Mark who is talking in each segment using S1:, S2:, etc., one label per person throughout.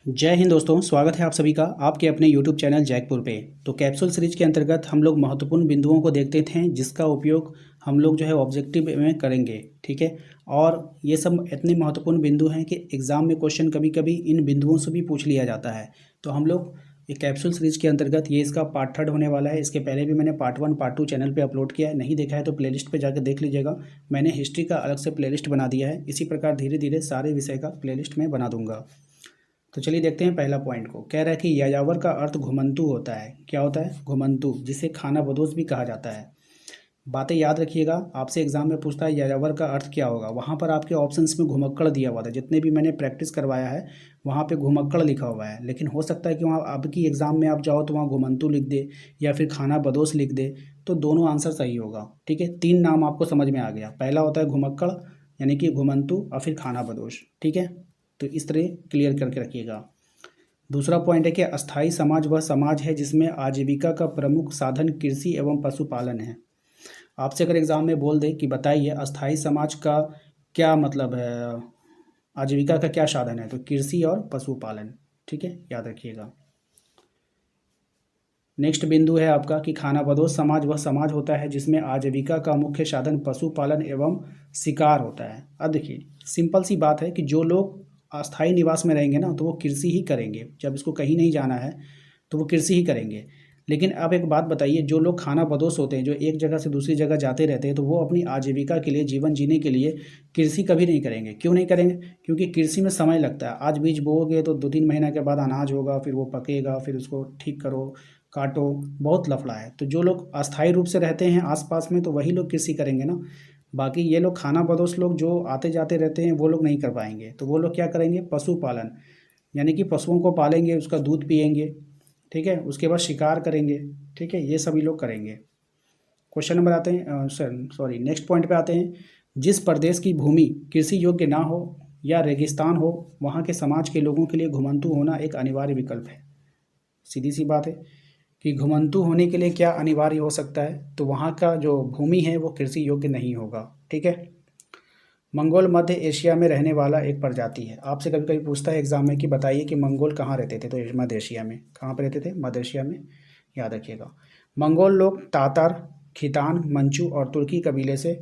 S1: जय हिंद दोस्तों, स्वागत है आप सभी का आपके अपने YouTube चैनल जैकपुर पे। तो कैप्सूल सीरीज के अंतर्गत हम लोग महत्वपूर्ण बिंदुओं को देखते थे जिसका उपयोग हम लोग जो है ऑब्जेक्टिव में करेंगे। ठीक है। और ये सब इतने महत्वपूर्ण बिंदु हैं कि एग्ज़ाम में क्वेश्चन कभी कभी इन बिंदुओं से भी पूछ लिया जाता है। तो हम लोग ये कैप्सूल सीरीज के अंतर्गत ये इसका पार्ट 3 होने वाला है। इसके पहले भी मैंने पार्ट 1 पार्ट 2 चैनल पे अपलोड किया है, नहीं देखा है तो प्लेलिस्ट पे जाकर देख लीजिएगा। मैंने हिस्ट्री का अलग से प्लेलिस्ट बना दिया है। इसी प्रकार धीरे धीरे सारे विषय का प्लेलिस्ट मैं बना दूंगा। तो चलिए देखते हैं पहला पॉइंट को। कह रहा है कि यायावर का अर्थ घुमंतु होता है। क्या होता है? घुमंतु, जिसे खाना बदोश भी कहा जाता है। बातें याद रखिएगा, आपसे एग्जाम में पूछता है यायावर का अर्थ क्या होगा। वहाँ पर आपके ऑप्शंस में घुमक्कड़ दिया हुआ था, जितने भी मैंने प्रैक्टिस करवाया है वहाँ पे घुमक्कड़ लिखा हुआ है। लेकिन हो सकता है कि वहाँ अब की एग्ज़ाम में आप जाओ तो वहाँ घुमंतु लिख दे या फिर खाना बदोश लिख दे, तो दोनों आंसर सही होगा। ठीक है, 3 नाम आपको समझ में आ गया। पहला होता है घुमक्कड़ यानी कि घुमंतु, और फिर खाना बदोश। ठीक है, तो इस तरह क्लियर करके रखिएगा। दूसरा पॉइंट है कि अस्थाई समाज वह समाज है जिसमें आजीविका का प्रमुख साधन कृषि एवं पशुपालन है। आपसे अगर एग्जाम में बोल दे कि बताइए अस्थाई समाज का क्या मतलब है, आजीविका का क्या साधन है, तो कृषि और पशुपालन। ठीक है, याद रखिएगा। नेक्स्ट बिंदु है आपका कि खानाबदोश समाज वह समाज होता है जिसमें आजीविका का मुख्य साधन पशुपालन एवं शिकार होता है। अब देखिए, सिंपल सी बात है कि जो लोग अस्थायी निवास में रहेंगे ना तो वो कृषि ही करेंगे। जब इसको कहीं नहीं जाना है तो वो कृषि ही करेंगे। लेकिन अब एक बात बताइए, जो लोग खाना बदोश होते हैं, जो एक जगह से दूसरी जगह जाते रहते हैं, तो वो अपनी आजीविका के लिए, जीवन जीने के लिए कृषि कभी नहीं करेंगे। क्यों नहीं करेंगे? क्योंकि कृषि में समय लगता है। आज बीज बोओगे तो 2-3 महीना के बाद अनाज होगा, फिर वो पकेगा, फिर उसको ठीक करो, काटो, बहुत लफड़ा है। तो जो लोग अस्थायी रूप से रहते हैं आसपास में, तो वही लोग कृषि करेंगे ना। बाकी ये लोग खाना बदोश लोग जो आते जाते रहते हैं वो लोग नहीं कर पाएंगे। तो वो लोग क्या करेंगे? पशुपालन, यानी कि पशुओं को पालेंगे, उसका दूध पिएंगे। ठीक है, उसके बाद शिकार करेंगे। ठीक है, ये सभी लोग करेंगे। क्वेश्चन नंबर आते हैं, सॉरी, नेक्स्ट पॉइंट पे आते हैं। जिस प्रदेश की भूमि कृषि योग्य ना हो या रेगिस्तान हो, वहाँ के समाज के लोगों के लिए घुमंतु होना एक अनिवार्य विकल्प है। सीधी सी बात है कि घुमंतु होने के लिए क्या अनिवार्य हो सकता है, तो वहाँ का जो भूमि है वो कृषि योग्य नहीं होगा। ठीक है। मंगोल मध्य एशिया में रहने वाला एक प्रजाति है। आपसे कभी कभी पूछता है एग्जाम में कि बताइए कि मंगोल कहाँ रहते थे, तो मध्य एशिया में। कहाँ पे रहते थे? मध्य एशिया में। याद रखिएगा। मंगोल लोग तातार, खितान, मंचू और तुर्की कबीले से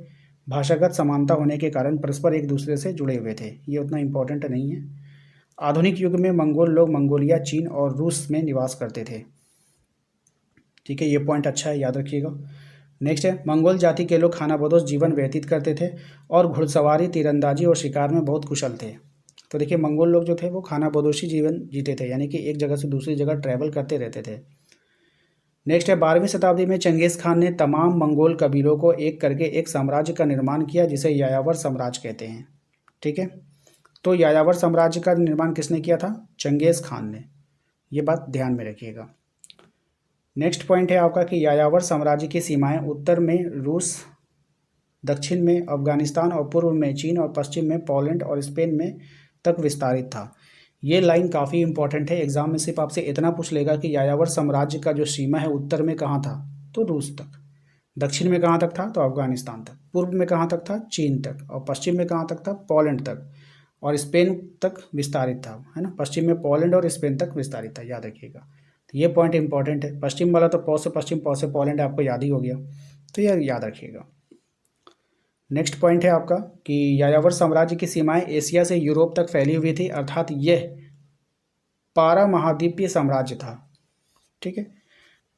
S1: भाषागत समानता होने के कारण परस्पर एक दूसरे से जुड़े हुए थे। ये उतना इम्पोर्टेंट नहीं है। आधुनिक युग में मंगोल लोग मंगोलिया, चीन और रूस में निवास करते थे। ठीक है, ये पॉइंट अच्छा है, याद रखिएगा। नेक्स्ट है, मंगोल जाति के लोग खानाबदोश जीवन व्यतीत करते थे और घुड़सवारी, तीरंदाजी और शिकार में बहुत कुशल थे। तो देखिए, मंगोल लोग जो थे वो खानाबदोशी जीवन जीते थे, यानी कि एक जगह से दूसरी जगह ट्रैवल करते रहते थे। नेक्स्ट है, 12वीं शताब्दी में चंगेज खान ने तमाम मंगोल कबीलों को एक करके एक साम्राज्य का निर्माण किया जिसे यायावर साम्राज्य कहते हैं। ठीक है, तो यायावर साम्राज्य का निर्माण किसने किया था? चंगेज खान ने। ये बात ध्यान में रखिएगा। नेक्स्ट पॉइंट है आपका कि यायावर साम्राज्य की सीमाएं उत्तर में रूस, दक्षिण में अफगानिस्तान और पूर्व में चीन और पश्चिम में पोलैंड और स्पेन में तक विस्तारित था। ये लाइन काफ़ी इंपॉर्टेंट है। एग्जाम में सिर्फ आपसे इतना पूछ लेगा कि यायावर साम्राज्य का जो सीमा है उत्तर में कहाँ था, तो रूस तक। दक्षिण में कहाँ तक था, तो अफगानिस्तान तक। पूर्व में कहाँ तक था, चीन तक। और पश्चिम में कहाँ तक था, पोलैंड तक। और स्पेन तक विस्तारित था, है ना। पश्चिम में पोलैंड और स्पेन तक विस्तारित था, याद रखिएगा। तो ये पॉइंट इंपॉर्टेंट है। पश्चिम वाला तो पौ से पश्चिम, पौ से पोलैंड आपको याद ही हो गया, तो ये याद रखिएगा। नेक्स्ट पॉइंट है आपका कि यायावर साम्राज्य की सीमाएं एशिया से यूरोप तक फैली हुई थी, अर्थात यह पारा महाद्वीपीय साम्राज्य था। ठीक है,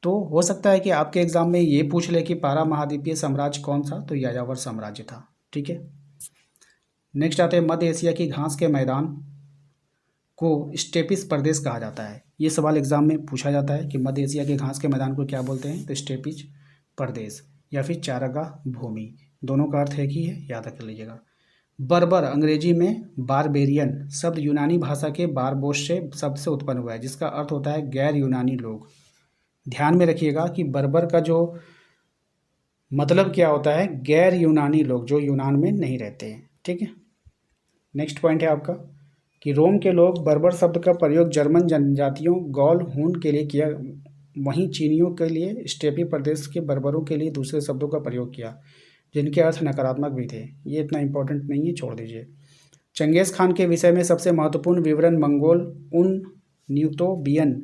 S1: तो हो सकता है कि आपके एग्जाम में ये पूछ ले कि पारा महाद्वीपीय साम्राज्य कौन सा, तो यायावर साम्राज्य था। ठीक है। नेक्स्ट आते हैं, मध्य एशिया की घास के मैदान को स्टेपिस प्रदेश कहा जाता है। ये सवाल एग्जाम में पूछा जाता है कि मध्य एशिया के घास के मैदान को क्या बोलते हैं, तो स्टेपिज प्रदेश या फिर चारागाह भूमि, दोनों का अर्थ एक ही है, याद रख लीजिएगा। बर्बर, अंग्रेजी में बारबेरियन शब्द यूनानी भाषा के बारबोस से शब्द से उत्पन्न हुआ है, जिसका अर्थ होता है गैर यूनानी लोग। ध्यान में रखिएगा कि बर्बर का जो मतलब क्या होता है, गैर यूनानी लोग, जो यूनान में नहीं रहते हैं। ठीक है। नेक्स्ट पॉइंट है आपका कि रोम के लोग बर्बर शब्द का प्रयोग जर्मन जनजातियों गौल, हून के लिए किया, वहीं चीनियों के लिए स्टेपी प्रदेश के बर्बरों के लिए दूसरे शब्दों का प्रयोग किया जिनके अर्थ नकारात्मक भी थे। ये इतना इंपॉर्टेंट नहीं है, छोड़ दीजिए। चंगेज़ खान के विषय में सबसे महत्वपूर्ण विवरण मंगोल उन न्यूटोबियन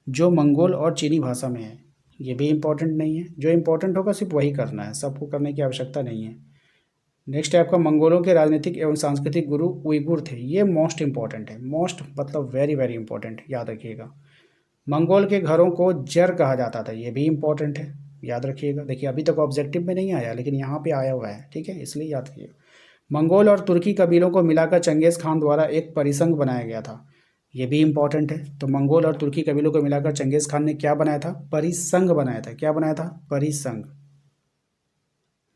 S1: जो मंगोल और चीनी भाषा में है। ये भी इम्पोर्टेंट नहीं है, जो इम्पोर्टेंट होगा सिर्फ वही करना है, सबको करने की आवश्यकता नहीं है। नेक्स्ट है आपका मंगोलों के राजनीतिक एवं सांस्कृतिक गुरु उइगुर थे। ये मोस्ट इंपॉर्टेंट है, मोस्ट मतलब वेरी वेरी इंपॉर्टेंट, याद रखिएगा। मंगोल के घरों को जर कहा जाता था, ये भी इंपॉर्टेंट है, याद रखिएगा। देखिए अभी तक ऑब्जेक्टिव में नहीं आया लेकिन यहाँ पे आया हुआ है, ठीक है, इसलिए याद रखिएगा। मंगोल और तुर्की कबीलों को मिलाकर चंगेज़ खान द्वारा एक परिसंघ बनाया गया था, ये भी इंपॉर्टेंट है। तो मंगोल और तुर्की कबीलों को मिलाकर चंगेज़ खान ने क्या बनाया था? परिसंघ बनाया था। क्या बनाया था? परिसंघ।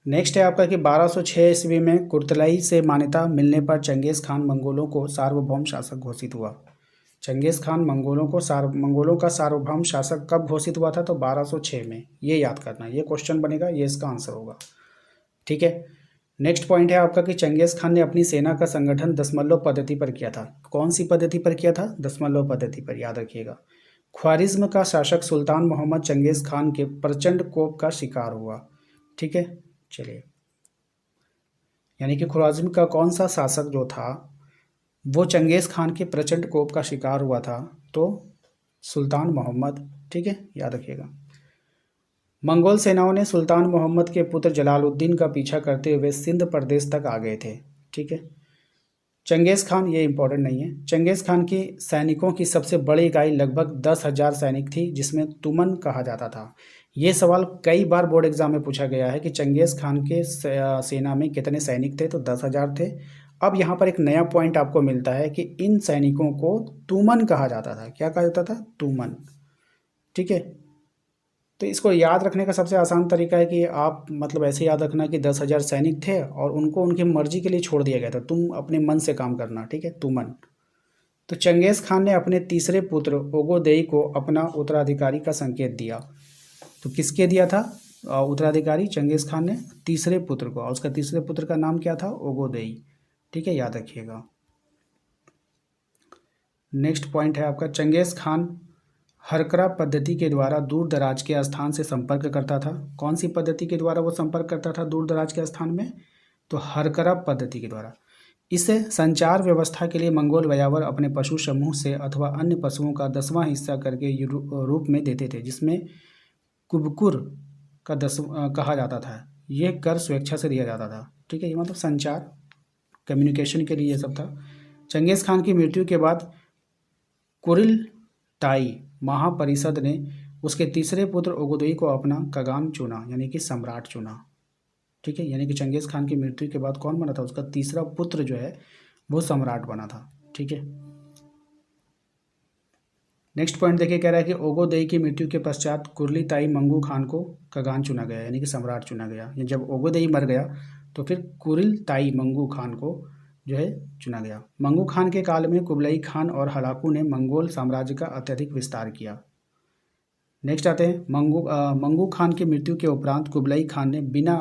S1: नेक्स्ट है आपका कि 1206 ईस्वी में कुर्तलाई से मान्यता मिलने पर चंगेज़ खान मंगोलों को सार्वभौम शासक घोषित हुआ। चंगेज़ खान मंगोलों का सार्वभौम शासक कब घोषित हुआ था? तो 1206 में। ये याद करना, ये क्वेश्चन बनेगा, ये इसका आंसर होगा, ठीक है। नेक्स्ट पॉइंट है आपका कि चंगेज़ खान ने अपनी सेना का संगठन दशमलव पद्धति पर किया था। कौन सी पद्धति पर किया था? दशमलव पद्धति पर, याद रखिएगा। ख्वारिज्म का शासक सुल्तान मोहम्मद चंगेज़ खान के प्रचंड कोप का शिकार हुआ, ठीक है। चलिए, यानी कि ख्वारिज्म का कौन सा शासक जो था वो चंगेज़ खान के प्रचंड कोप का शिकार हुआ था? तो सुल्तान मोहम्मद, ठीक है, याद रखिएगा। मंगोल सेनाओं ने सुल्तान मोहम्मद के पुत्र जलालुद्दीन का पीछा करते हुए सिंध प्रदेश तक आ गए थे, ठीक है। चंगेज़ खान, ये इंपॉर्टेंट नहीं है। चंगेज़ खान की सैनिकों की सबसे बड़ी इकाई लगभग 10,000 सैनिक थी, जिसमें तुमन कहा जाता था। ये सवाल कई बार बोर्ड एग्जाम में पूछा गया है कि चंगेज़ खान के सेना में कितने सैनिक थे? तो 10,000 थे। अब यहाँ पर एक नया पॉइंट आपको मिलता है कि इन सैनिकों को तुमन कहा जाता था। क्या कहा जाता था? तुमन, ठीक है। तो इसको याद रखने का सबसे आसान तरीका है कि आप मतलब ऐसे याद रखना कि 10,000 सैनिक थे और उनको उनकी मर्जी के लिए छोड़ दिया गया था, तुम अपने मन से काम करना, ठीक है, तुमन। तो चंगेज़ खान ने अपने तीसरे पुत्र ओगोदेई को अपना उत्तराधिकारी का संकेत दिया। तो किसके दिया था उत्तराधिकारी? चंगेज़ खान ने तीसरे पुत्र को, और उसका तीसरे पुत्र का नाम क्या था? ओगोदेई, ठीक है, याद रखिएगा। नेक्स्ट पॉइंट है आपका, चंगेज़ खान हरकरा पद्धति के द्वारा दूर दराज के स्थान से संपर्क करता था। कौन सी पद्धति के द्वारा वो संपर्क करता था दूर दराज के स्थान में? तो हरकरा पद्धति के द्वारा। इसे संचार व्यवस्था के लिए मंगोल यायावर अपने पशु समूह से अथवा अन्य पशुओं का 10वां हिस्सा करके रूप में देते थे, जिसमें कुबकुर का कहा जाता था। यह कर स्वेच्छा से दिया जाता था, ठीक है। ये मतलब संचार, कम्युनिकेशन के लिए ये सब था। चंगेज़ खान की मृत्यु के बाद कुरिलताई महापरिषद ने उसके तीसरे पुत्र ओगोदेई को अपना कगान चुना, यानी कि सम्राट चुना, ठीक है। यानी कि चंगेज़ खान की मृत्यु के बाद कौन बना था? उसका तीसरा पुत्र जो है वो सम्राट बना था, ठीक है। नेक्स्ट पॉइंट देखिए, कह रहा है कि ओगोदेई की मृत्यु के पश्चात कुर्लिताई मंगू खान को कगान चुना गया, यानी कि सम्राट चुना गया। जब ओगोदेई मर गया तो फिर कुरिलताई मंगू खान को जो है चुना गया। मंगू खान के काल में कुबलई खान और हलाकू ने मंगोल साम्राज्य का अत्यधिक विस्तार किया। नेक्स्ट आते हैं मंगू खान की मृत्यु के उपरांत कुबलई खान ने बिना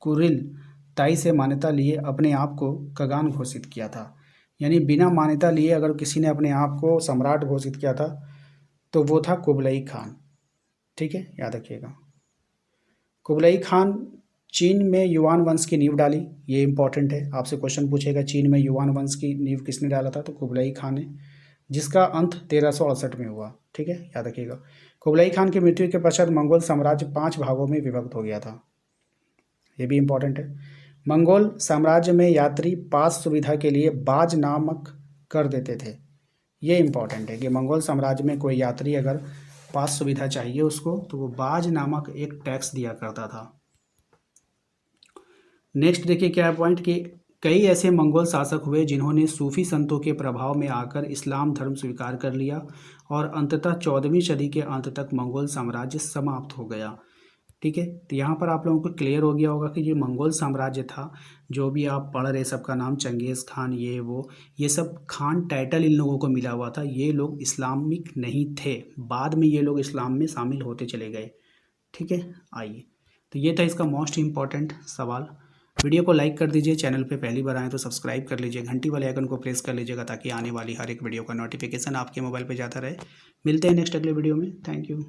S1: कुरिलताई से मान्यता लिए अपने आप को कगान घोषित किया था। यानी बिना मान्यता लिए अगर किसी ने अपने आप को सम्राट घोषित किया था तो वो था कुबलई खान, ठीक है, याद रखिएगा। कुबलई खान चीन में युवान वंश की नींव डाली, ये इंपॉर्टेंट है, आपसे क्वेश्चन पूछेगा चीन में युवान वंश की नींव किसने डाला था? तो कुबलई खान ने, जिसका अंत 1368 में हुआ, ठीक है, याद रखिएगा। कुबलई खान की मृत्यु के पश्चात मंगोल साम्राज्य 5 भागों में विभक्त हो गया था, ये भी इंपॉर्टेंट है। मंगोल साम्राज्य में यात्री पास सुविधा के लिए बाज नामक कर देते थे। ये इंपॉर्टेंट है कि मंगोल साम्राज्य में कोई यात्री अगर पास सुविधा चाहिए उसको तो वो बाज नामक एक टैक्स दिया करता था। नेक्स्ट देखिए क्या है पॉइंट कि कई ऐसे मंगोल शासक हुए जिन्होंने सूफी संतों के प्रभाव में आकर इस्लाम धर्म स्वीकार कर लिया और अंततः 14वीं सदी के अंत तक मंगोल साम्राज्य समाप्त हो गया, ठीक है। तो यहाँ पर आप लोगों को क्लियर हो गया होगा कि ये मंगोल साम्राज्य था, जो भी आप पढ़ रहे सबका नाम चंगेज़ खान, ये वो, ये सब खान टाइटल इन लोगों को मिला हुआ था। ये लोग इस्लामिक नहीं थे, बाद में ये लोग इस्लाम में शामिल होते चले गए, ठीक है। आइए, तो ये था इसका मोस्ट इम्पॉर्टेंट सवाल। वीडियो को लाइक कर दीजिए, चैनल पे पहली बार आए तो सब्सक्राइब कर लीजिए, घंटी वाले आइकन को प्रेस कर लीजिएगा ताकि आने वाली हर एक वीडियो का नोटिफिकेशन आपके मोबाइल पे जाता रहे। मिलते हैं नेक्स्ट अगले वीडियो में, थैंक यू।